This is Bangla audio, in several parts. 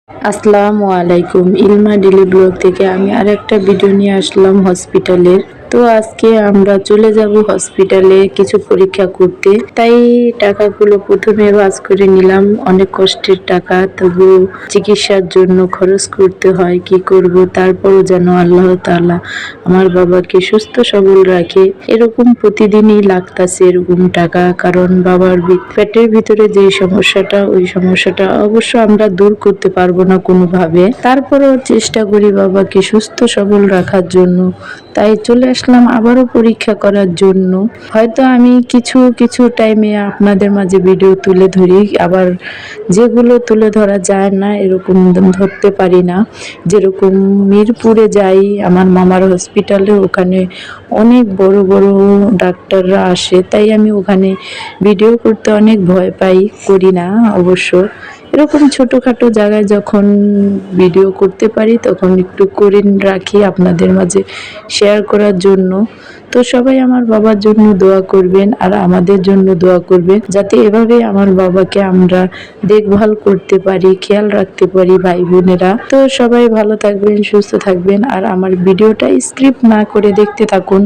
আসসালামু আলাইকুম। ইলমা ডেলি ব্লগ থেকে আমি আরেকটা ভিডিও নিয়ে আসলাম হসপিটালের। তো আজকে আমরা চলে যাব হসপিটালে কিছু পরীক্ষা করতে, তাই টাকাগুলো প্রথমে ভাঁজ করে নিলাম। অনেক কষ্টের টাকা, তবু চিকিৎসার জন্য খরচ করতে হয়, কি করব। তারপরও যেন আল্লাহ তাআলা আমার বাবাকে সুস্থ সবল রাখে, এরকম প্রতিদিনই লাগতাছে এরকম টাকা। কারণ বাবার পেটের ভিতরে যে সমস্যাটা, ওই সমস্যাটা অবশ্য আমরা দূর করতে পারবো না কোনোভাবে, তারপরেও চেষ্টা করি বাবাকে সুস্থ সবল রাখার জন্য। তাই চলে আসলাম আবারও পরীক্ষা করার জন্য। হয়তো আমি কিছু কিছু টাইমে আপনাদের মাঝে ভিডিও তুলে ধরি, আবার যেগুলো তুলে ধরা যায় না এরকম ধরতে পারি না। যেরকম মিরপুরে যাই আমার মামার হসপিটালে, ওখানে অনেক বড় বড় ডাক্তাররা আসে, তাই আমি ওখানে ভিডিও করতে অনেক ভয় পাই, করি না অবশ্য। এরকম ছোটোখাটো জায়গায় যখন ভিডিও করতে পারি তখন একটু করে রাখি আপনাদের মাঝে শেয়ার করার জন্য। তো সবাই আমার বাবার জন্য দোয়া করবেন আর আমাদের জন্য দোয়া করবেন, যাতে এভাবে আমার বাবাকে আমরা দেখভাল করতে পারি, খেয়াল রাখতে পারি ভাই বোনেরা। তো সবাই ভালো থাকবেন, সুস্থ থাকবেন, আর আমার ভিডিওটা স্ক্রিপ্ট না করে দেখতে থাকুন।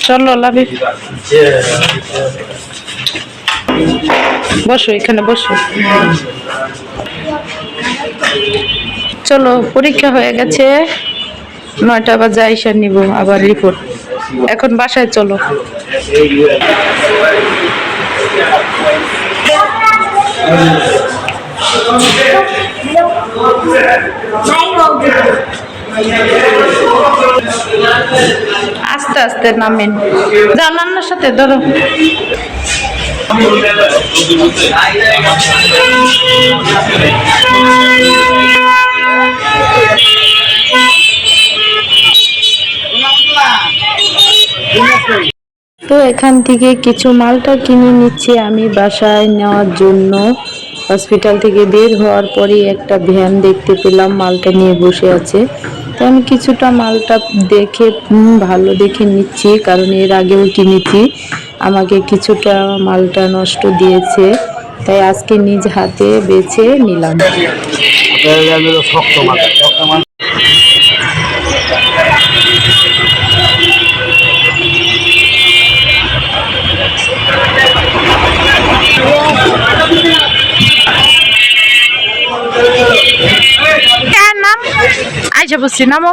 চলো লাভি, বসো এখানে বসো। চলো, পরীক্ষা হয়ে গেছে, 9টা বাজে আইসা নিব আবার রিপোর্ট। এখন বাসায় চলো। আস্তে আস্তে নামেন, যাও নান্নার সাথে ধরো। তো এখান থেকে কিছু মালটা কিনে নিচ্ছি আমি বাসায় নেওয়ার জন্য। হসপিটাল থেকে বের হওয়ার পরে একটা ভ্যান দেখতে পেলাম, মালটা নিয়ে বসে আছে। তো আমি কিছুটা মালটা দেখে ভালো দেখে নিচ্ছি, কারণ এর আগেও কিনেছি, আমাকে কিছুটা মালটা নষ্ট দিয়েছে, তাই আজকে নিজ হাতে বেছে নিলাম। নাম আইসা বসছি, নামো।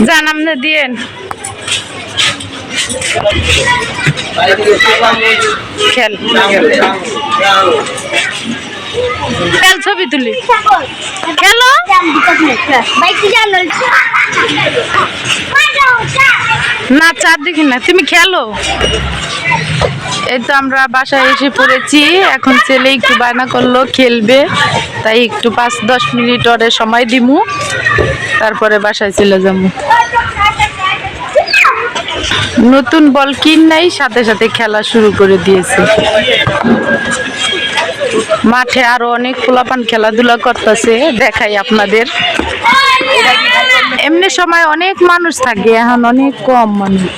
যান আপনি দিয়েন, খেল খেল, ছবি তুলি, খেলো। না চার দেখি না, তুমি খেলো। এই তো আমরা বাসায় এসে পড়েছি। এখন ছেলে একটু বায়না করলো খেলবে, তাই একটু 5-10 মিনিট ওরে সময় দিমু, তারপরে বাসায় চলে যাবো। নতুন বল কিন নাই, সাথে সাথে খেলা শুরু করে দিয়েছে। মাঠে আরো অনেক পোলাপান খেলাধুলা করতেছে, দেখাই আপনাদের। এমনি সময় অনেক মানুষ থাকে, এখন অনেক কম মানুষ।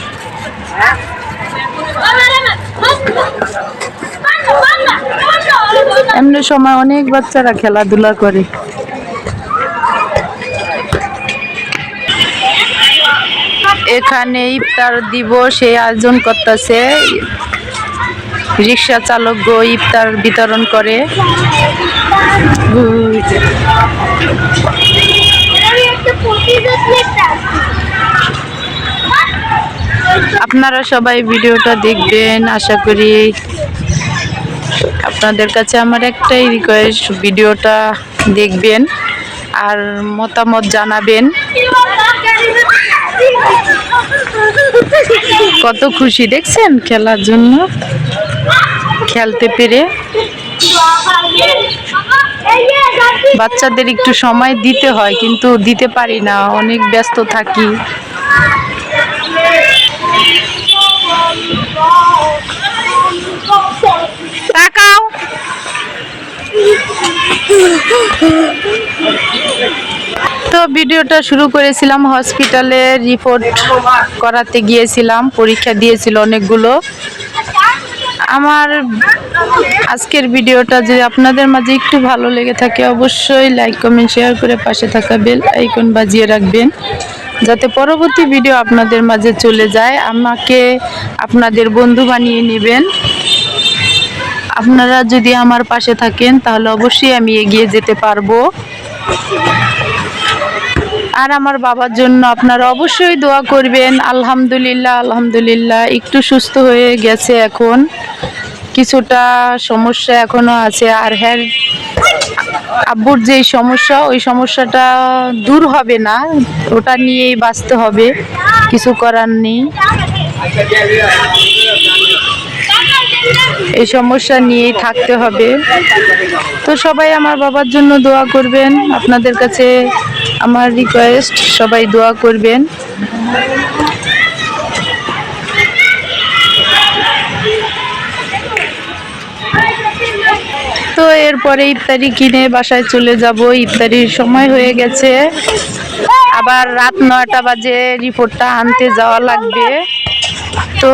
এমনি সময় অনেক বাচ্চারা খেলাধুলা করে। এখানে ইফতার দিব সেই আয়োজন করতেছে, রিক্সা চালক গো ইফতার বিতরণ করে। আপনারা সবাই ভিডিওটা দেখবেন, আশা করি আপনাদের কাছে আমার একটাই রিকোয়েস্ট, ভিডিওটা দেখবেন। আর মতামত জানাবেন। কত খুশি দেখছেন খেলার জন্য, খেলতে পেরে। বাচ্চাদের একটু সময় দিতে হয়, কিন্তু দিতে পারি না, অনেক ব্যস্ত থাকি। তাকাও। তো ভিডিওটা শুরু করেছিলাম হসপিটালে, রিপোর্ট করাতে গিয়েছিলাম, পরীক্ষা দিয়েছিল অনেকগুলো। আমার আজকের ভিডিওটা যদি আপনাদের মাঝে একটু ভালো লেগে থাকে, অবশ্যই লাইক কমেন্ট শেয়ার করে পাশে থাকা বেল আইকন বাজিয়ে রাখবেন, যাতে পরবর্তী ভিডিও আপনাদের মাঝে চলে যায়। আমাকে আপনাদের বন্ধু বানিয়ে নেবেন। আপনারা যদি আমার পাশে থাকেন তাহলে অবশ্যই আমি এগিয়ে যেতে পারবো। আর আমার বাবার জন্য আপনারা অবশ্যই দোয়া করবেন। আলহামদুলিল্লাহ, আলহামদুলিল্লাহ একটু সুস্থ হয়ে গেছে, এখন কিছুটা সমস্যা এখনো আছে। আর হ্যাঁ, আব্বুর যেই সমস্যা, ওই সমস্যাটা দূর হবে না, ওটা নিয়েই বাঁচতে হবে, কিছু করার নেই। এই সমস্যা নিয়েই থাকতে হবে। তো সবাই আমার বাবার জন্য দোয়া করবেন। আপনাদের কাছে আমার রিকোয়েস্ট, সবাই দোয়া করবেন। তো এরপরে ইফতারি কিনে বাসায় চলে যাব। ইফতারির সময় হয়ে গেছে, আবার রাত 9টা বাজে রিপোর্টটা আনতে যাওয়া লাগবে। তো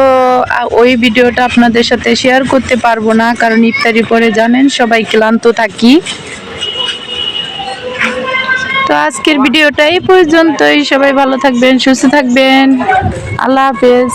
ওই ভিডিওটা আপনাদের সাথে শেয়ার করতে পারবো না, কারণ ইফতারি পরে জানেন সবাই ক্লান্ত থাকি। তো আজকের ভিডিওটা এই পর্যন্তই। সবাই ভালো থাকবেন, সুস্থ থাকবেন। আল্লাহ হাফেজ।